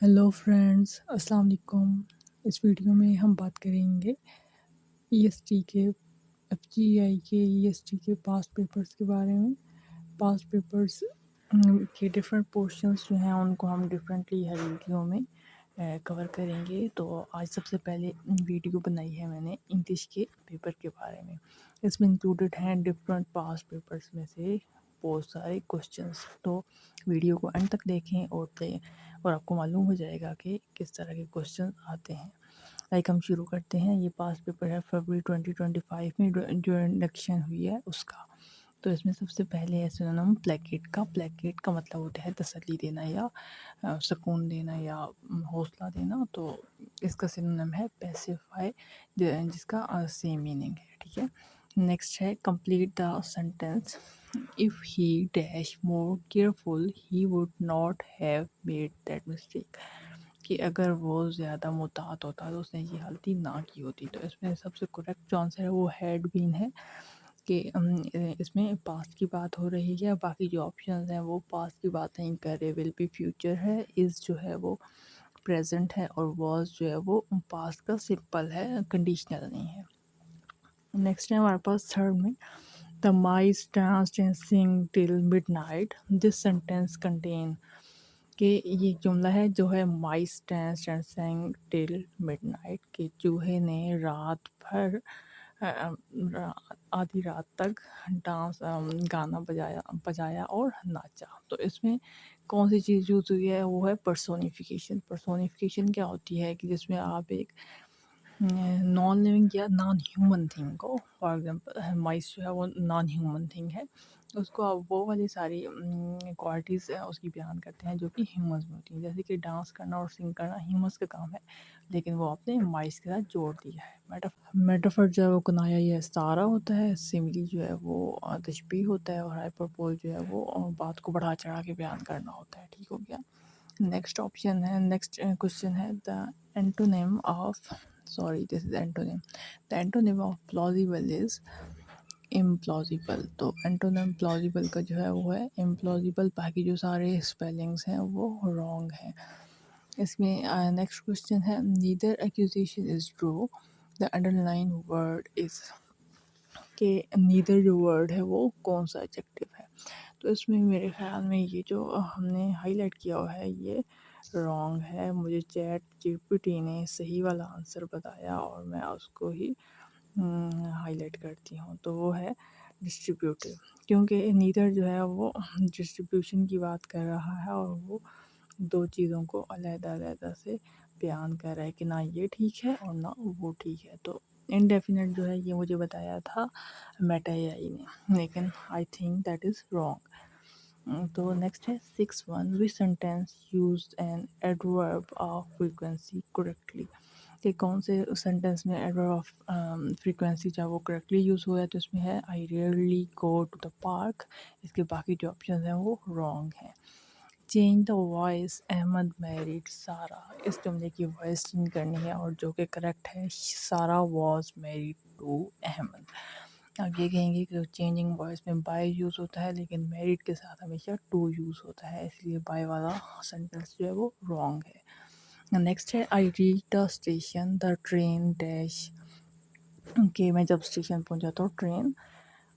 Hello friends, अस्सलाम वालेकुम। इस वीडियो में हम बात करेंगे ईएसटी के एफजीआई के ईएसटी के पास्ट पेपर्स के बारे में। पास्ट पेपर्स के डिफरेंट पोर्शंस जो हैं उनको हम डिफरेंटली हर वीडियो में कवर करेंगे। तो आज सबसे पहले वीडियो बनाई है मैंने इंग्लिश के पेपर के बारे में। इसमें इंक्लूडेड हैं डिफरेंट पास्ट पेपर्स में से बहुत सारे क्वेश्चंस। तो वीडियो को एंड तक देखें और आपको मालूम हो जाएगा कि किस तरह के क्वेश्चन आते हैं। लाइक हम शुरू करते हैं। ये पास्ट पेपर है फरवरी 2025 में जो इंडक्शन हुई है उसका। तो इसमें सबसे पहले है सिनोनिम प्लेकेट का। प्लेकेट का मतलब होता है तसल्ली देना या सुकून देना या हौसला देना। तो इसका सिनोनिम है पैसिफाई, जिसका सेम मीनिंग है। ठीक है। नेक्स्ट है complete the sentence. If he dash more careful he would not have made that mistake. कि अगर वो ज़्यादा मुहतात होता तो उसने ये गलती ना की होती। तो इसमें सबसे करेक्ट जो आंसर है वो हैड बीन है कि इसमें पास्ट की बात हो रही है। बाकी जो ऑप्शंस हैं वो पास्ट की बात नहीं कर रहे। विल बी फ्यूचर है, इज़ जो है वो प्रेजेंट है, और वॉज जो है वो पास्ट का सिंपल है, कंडीशनल नहीं है। नेक्स्ट है हमारे पास थर्ड में the mice danced and sing till midnight. This sentence contain कि ये जुमला है जो है mice danced and sang till midnight कि चूहे ने रात भर आधी रात तक गाना बजाया और नाचा। तो इसमें कौन सी चीज़ यूज़ हुई है वो है पर्सोनिफिकेशन। पर्सोनिफिकेशन क्या होती है कि जिसमें आप एक नॉन लिविंग या नॉन ह्यूमन थिंग को, फॉर एग्जांपल माइस जो है वो नॉन ह्यूमन थिंग है, उसको आप वो वाली सारी क्वालिटीज़ उसकी बयान करते हैं जो कि ह्यूमंस में होती हैं। जैसे कि डांस करना और सिंग करना ह्यूमंस का काम है, लेकिन वो आपने माइस के साथ जोड़ दिया है। मेटाफर जो है वो कनाया या इस्तारा होता है। सिमिली जो है वो तशबीह होता है, और हाइपरबोल जो है वो बात को बढ़ा चढ़ा के बयान करना होता है। ठीक हो गया। नेक्स्ट ऑप्शन है, नेक्स्ट क्वेश्चन है the antonym of, sorry this is antonym, the antonym of plausible is implausible. तो एंटोनिम प्लॉजिबल का जो है वो है इम्प्लॉजिबल। बाकी जो सारे स्पेलिंग्स हैं वो रॉन्ग हैं। इसमें नेक्स्ट क्वेश्चन है neither accusation is true, the underline word is. कि नीदर जो वर्ड है वो कौन सा एडजेक्टिव है। तो इसमें मेरे ख्याल में ये जो हमने हाईलाइट किया हुआ है ये रॉन्ग है। मुझे चैट जीपीटी ने सही वाला आंसर बताया और मैं उसको ही हाईलाइट करती हूँ। तो वो है डिस्ट्रीब्यूटिव, क्योंकि नीदर जो है वो डिस्ट्रीब्यूशन की बात कर रहा है और वो दो चीज़ों को अलग-अलग से बयान कर रहा है कि ना ये ठीक है और ना वो ठीक है। तो इनडेफिनेट जो है ये मुझे बताया था मेटा एआई ने, लेकिन I think that is wrong. तो नेक्स्ट है 6-1 विच sentence used an adverb of frequency correctly. कि कौन से सेंटेंस में एडवर्ब ऑफ फ्रीक्वेंसी जब वो करेक्टली यूज़ हुआ है। तो इसमें है I rarely go to the park. इसके बाकी जो ऑप्शन हैं वो रॉन्ग हैं। Change the voice Ahmad married Sara. इस जुमले की वॉइस चेंज करनी है और जो कि करेक्ट है सारा वॉज मैरिड टू अहमद। अब ये कहेंगे कि चेंजिंग वॉइस में बाय यूज़ होता है, लेकिन मैरिड के साथ हमेशा टू यूज़ होता है, इसलिए बाय वाला सेंटेंस जो है वो रॉन्ग है। नेक्स्ट है I reach the station the train dash. कि मैं जब स्टेशन पहुंचा तो ट्रेन,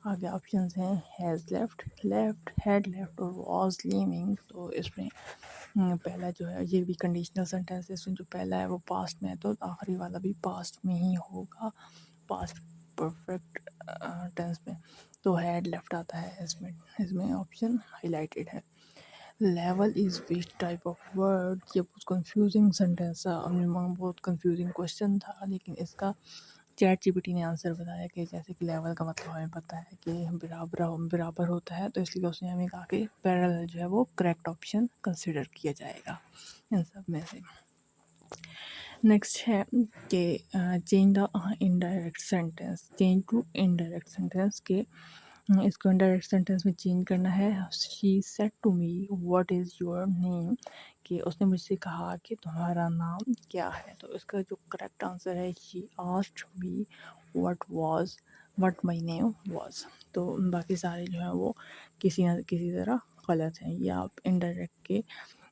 आगे ऑप्शंस हैं has left, left, had left और वाज लीविंग। तो इसमें पहला जो है ये भी कंडीशनल सेंटेंस है। इसमें जो पहला है वो पास्ट में है तो आखिरी वाला भी पास्ट में ही होगा, पास्ट परफेक्ट टेंस में। तो हैड लेफ्ट आता है इसमें। इसमें ऑप्शन हाईलाइटेड है। Level is which type of word. ये बहुत कंफ्यूजिंग सेंटेंस था, बहुत कंफ्यूजिंग क्वेश्चन था, लेकिन इसका चैट जीपीटी ने आंसर बताया कि जैसे कि लेवल का मतलब हमें पता है कि बराबर होता है, तो इसलिए उसने हमें कहा कि पैरेलल जो है वो करेक्ट ऑप्शन कंसिडर किया जाएगा इन सब में से। नेक्स्ट है कि change the indirect sentence, change to indirect sentence के इसको इनडायरेक्ट सेंटेंस में चेंज करना है। She said to me what is your name. कि उसने मुझसे कहा कि तुम्हारा नाम क्या है। तो इसका जो करेक्ट आंसर है she asked me what my name was. तो बाकी सारे जो हैं वो किसी न किसी तरह गलत हैं। ये आप इनडायरेक्ट के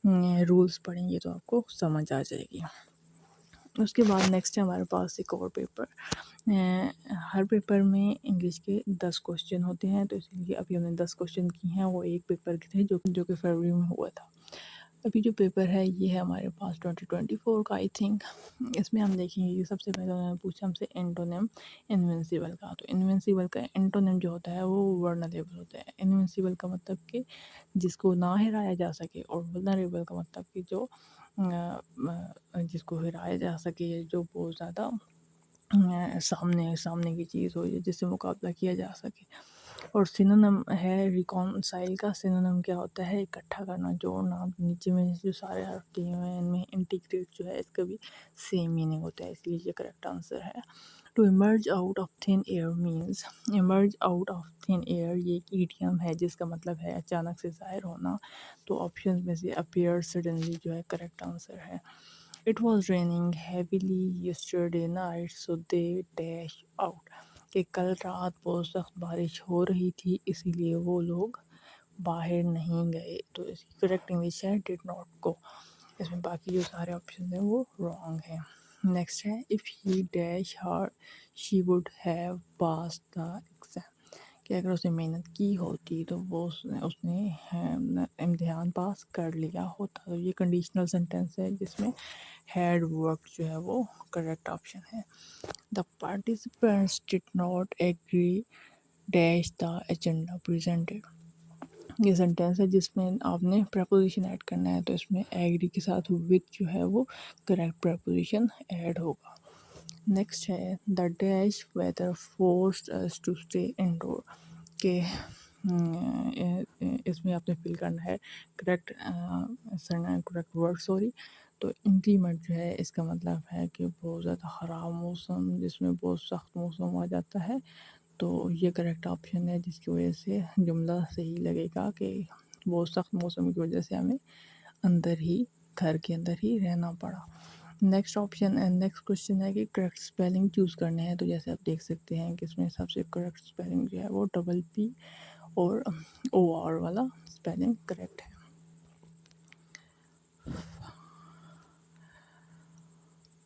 रूल्स पढ़ेंगे तो आपको समझ आ जाएगी। उसके बाद नेक्स्ट है हमारे पास एक और पेपर। हर पेपर में इंग्लिश के 10 क्वेश्चन होते हैं, तो इसलिए अभी हमने 10 क्वेश्चन किए हैं, वो एक पेपर के थे जो कि फरवरी में हुआ था। अभी जो पेपर है ये है हमारे पास 2024 का आई थिंक। इसमें हम देखेंगे कि सबसे पहले उन्होंने पूछा हमसे एंटोनिम इनविंसिबल का। तो इनविंसिबल का एंटोनिम जो होता है वो वर्नरेबल होता है। इनविंसिबल का मतलब कि जिसको ना हिराया जा सके, और वल्नरेबल का मतलब कि जो जिसको हिराया जा सके, जो बहुत ज़्यादा सामने की चीज़ हो जिससे मुकाबला किया जा सके। और सिनोनिम है रिकॉन्साइल का। सिनोनिम क्या होता है? इकट्ठा करना, जोड़ना। नीचे में जो सारे हर्फ दिए हुए हैं इनमें इंटीग्रेट जो है इसका भी सेम मीनिंग होता है, इसलिए ये करेक्ट आंसर है। To emerge out of thin air means, emerge out of thin air ये एक ईडियम है जिसका मतलब है अचानक से ज़ाहिर होना। तो ऑप्शन में से अपीयर सडनली जो है करेक्ट आंसर है। It was raining heavily yesterday night, so they dashed out. कि कल रात बहुत सख्त बारिश हो रही थी, इसीलिए वो लोग बाहर नहीं गए। तो इसकी करेक्ट इंग्लिश है डिड नॉट गो। इसमें बाकी जो सारे ऑप्शन हैं वो रॉन्ग हैं। नेक्स्ट है if he dash her she would have pass the exam. कि अगर उसने मेहनत की होती तो वो उसने इम्तिहान पास कर लिया होता। तो ये कंडीशनल सेंटेंस है जिसमें हैड वर्क जो है वो करेक्ट ऑप्शन है। The participants did not agree dash the agenda presented. ये सेंटेंस है जिसमें आपने प्रपोजिशन ऐड करना है, तो इसमें एग्री के साथ विथ जो है वो करेक्ट प्रपोजिशन ऐड होगा। नेक्स्ट है the dash weather forced us to stay indoor. के इसमें आपने फिल करना है करेक्ट वर्ड सॉरी। तो इंक्रीमेंट जो है इसका मतलब है कि बहुत ज़्यादा ख़राब मौसम, जिसमें बहुत सख्त मौसम आ जाता है। तो ये करेक्ट ऑप्शन है जिसकी वजह से जुमला सही लगेगा कि बहुत सख्त मौसम की वजह से हमें घर के अंदर ही रहना पड़ा। नेक्स्ट ऑप्शन नेक्स्ट क्वेश्चन है कि करेक्ट स्पेलिंग चूज़ करने हैं। तो जैसे आप देख सकते हैं कि इसमें सबसे करेक्ट स्पेलिंग जो है वो डबल पी और ओ आर वाला स्पेलिंग करेक्ट है।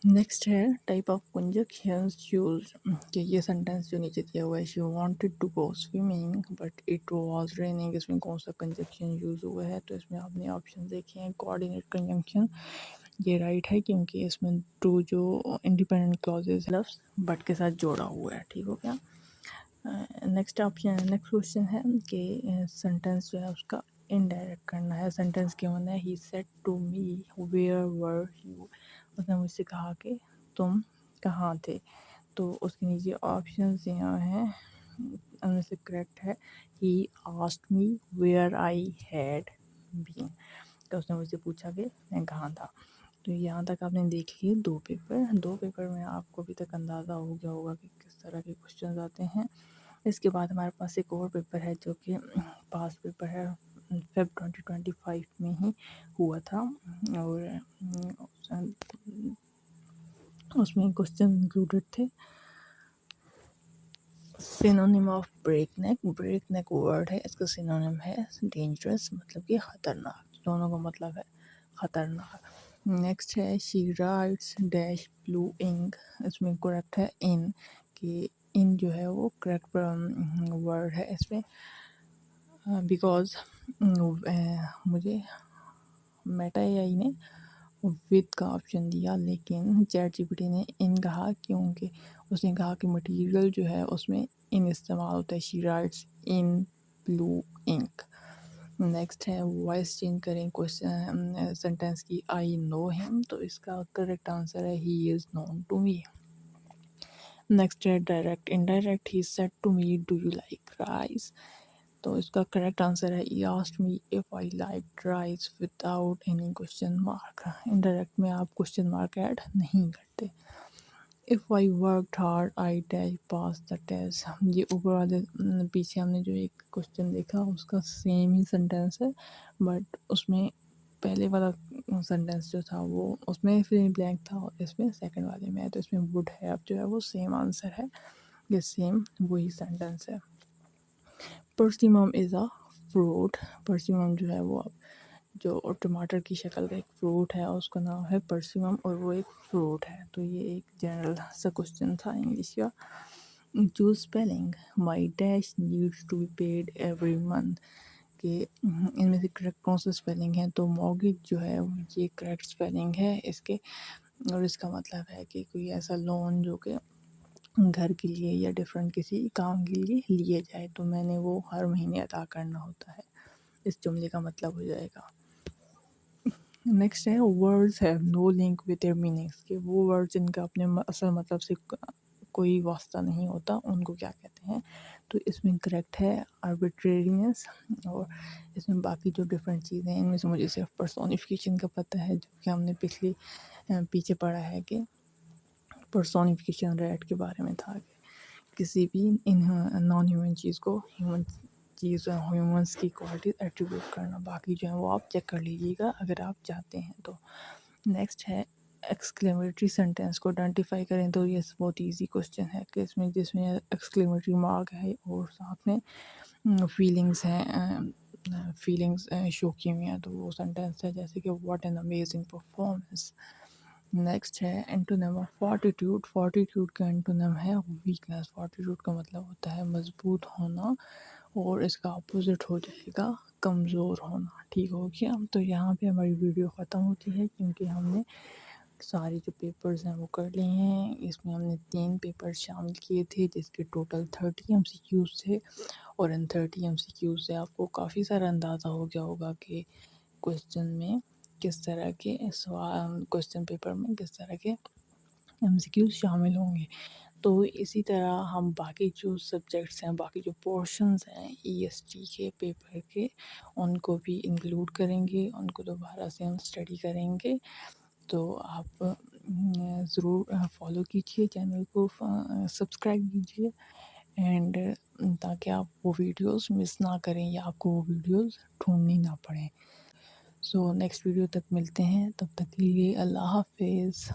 नेक्स्ट है टाइप ऑफ कंजक्शंस यूज। कि ये सेंटेंस जो नीचे दिया हुआ है she wanted to go swimming but it was raining, इसमें कौन सा कंजक्शन यूज हुआ है? तो इसमें आपने ऑप्शन देखे हैं कोऑर्डिनेट कंजंक्शन, ये राइट है क्योंकि इसमें टू जो इंडिपेंडेंट क्लॉजेज लफ्स बट के साथ जोड़ा हुआ है। ठीक हो गया। नेक्स्ट क्वेश्चन है कि सेंटेंस जो है उसका इनडायरेक्ट करना है। सेंटेंस के मतलब he said to me where were you, उसने मुझसे कहा कि तुम कहाँ थे। तो उसके नीचे ऑप्शन यहाँ हैं, उनमें से करेक्ट है he asked me where I had been. तो उसने मुझसे पूछा कि मैं कहाँ था। तो यहाँ तक आपने देख लिए दो पेपर में आपको अभी तक अंदाज़ा हो गया होगा कि किस तरह के क्वेश्चन आते हैं। इसके बाद हमारे पास एक और पेपर है जो कि पास पेपर है, फेब 2025 में ही हुआ था। और उसमें क्वेश्चन इंक्लूडेड थे synonym of break neck word है, इसका सिनोनिम है डेंजरस, मतलब कि ख़तरनाक। दोनों का मतलब है ख़तरनाक। नेक्स्ट है she writes dash blue ink, इसमें करेक्ट है इन, कि इन जो है वो करेक्ट वर्ड है इसमें। बिकॉज मुझे मेटा एआई ने विद का ऑप्शन दिया, लेकिन चैट जीपीटी ने इन कहा क्योंकि उसने कहा कि मटेरियल जो है उसमें इन इस्तेमाल होता है। She writes in blue ink. Next है वॉइस चेंज करें क्वेश्चन सेंटेंस की। आई नो हिम, तो इसका करेक्ट आंसर है he is known to me. Next है direct indirect, he said to me do you like rice, तो इसका correct answer है he asked me if I like rice without any question mark. Indirect में आप question mark add नहीं करते। If I worked hard I dash pass the test, ये ऊपर वाले पीछे हमने जो एक क्वेश्चन देखा उसका सेम ही सेंटेंस है, बट उसमें पहले वाला सेंटेंस जो था वो उसमें फिर ब्लैंक था और इसमें सेकंड वाले में है। तो इसमें वुड हैव जो है वो सेम आंसर है, ये सेम वही सेंटेंस है। परसिमम इज़ अ फ्रूट, परसिमम जो है वो جو ٹماٹر کی شکل کا ایک فروٹ ہے اس کا نام ہے پرسیوم اور وہ ایک فروٹ ہے. تو یہ ایک جنرل سا کوشچن تھا انگلش کا. Choose spelling. My dash needs to be paid every month. کہ ان میں سے کریکٹ کون سا اسپیلنگ ہے؟ تو موگیج جو ہے یہ کریکٹ اسپیلنگ ہے اس کے. اور اس کا مطلب ہے کہ کوئی ایسا لون جو کہ گھر کے لیے یا ڈفرینٹ کسی کام کے لیے لیے جائے تو میں نے وہ ہر مہینے ادا کرنا ہوتا ہے. اس جملے کا مطلب ہو جائے گا. نیکسٹ ہے words have no link with their meanings. کہ وہ ورڈز جن کا اپنے اصل مطلب سے کوئی واسطہ نہیں ہوتا ان کو کیا کہتے ہیں؟ تو اس میں کریکٹ ہے آربیٹریرینس. اور اس میں باقی جو ڈفرینٹ چیزیں ہیں ان میں سے مجھے صرف پرسونیفیکیشن کا پتہ ہے جو کہ ہم نے پیچھے پڑھا ہے کہ پرسونیفیکیشن ریٹ کے بارے میں تھا کہ کسی بھی نان ہیومن چیز کو ہیومنس کی کوالٹیز ایٹریبیوٹ کرنا. باقی جو ہے وہ آپ چیک کر لیجیے گا اگر آپ چاہتے ہیں تو. نیکسٹ ہے ایکسکلیمیٹری سینٹینس کو آئیڈینٹیفائی کریں. تو یہ بہت ایزی کوشچن ہے کہ جس میں ایکسکلیمیٹری مارک ہے اور ساتھ میں فیلنگس ہیں فیلنگس شو کی ہوئی ہیں. تو وہ سینٹینس ہے جیسے کہ what an amazing performance. Next ہے اینٹونیم آف فارٹیٹیوڈ. فارٹیٹیوڈ کا اینٹونیم ہے ویکنیس. فارٹیٹیوڈ کا مطلب ہوتا ہے مضبوط ہونا اور اس کا اپوزٹ ہو جائے گا کمزور ہونا. ٹھیک ہو گیا. تو یہاں پہ ہماری ویڈیو ختم ہوتی ہے کیونکہ ہم نے سارے جو پیپرز ہیں وہ کر لیے ہیں. اس میں ہم نے 3 پیپر شامل کیے تھے جس کے ٹوٹل 30 ایم سی کیوز تھے. اور ان 30 ایم سی کیوز سے آپ کو کافی سارا اندازہ ہو گیا ہوگا کہ کوشچن میں کس طرح کے کوشچن پیپر میں کس طرح کے ایم سی کیوز شامل ہوں گے. تو اسی طرح ہم باقی جو سبجیکٹس ہیں باقی جو پورشنز ہیں ای ایس ٹی کے پیپر کے ان کو بھی انکلوڈ کریں گے. ان کو دوبارہ سے ہم اسٹڈی کریں گے. تو آپ ضرور فالو کیجیے چینل کو, سبسکرائب کیجیے اینڈ تاکہ آپ وہ ویڈیوز مس نہ کریں یا آپ کو وہ ویڈیوز ڈھونڈنی نہ پڑیں. سو نیکسٹ ویڈیو تک ملتے ہیں. تب تک کے لیے اللہ حافظ.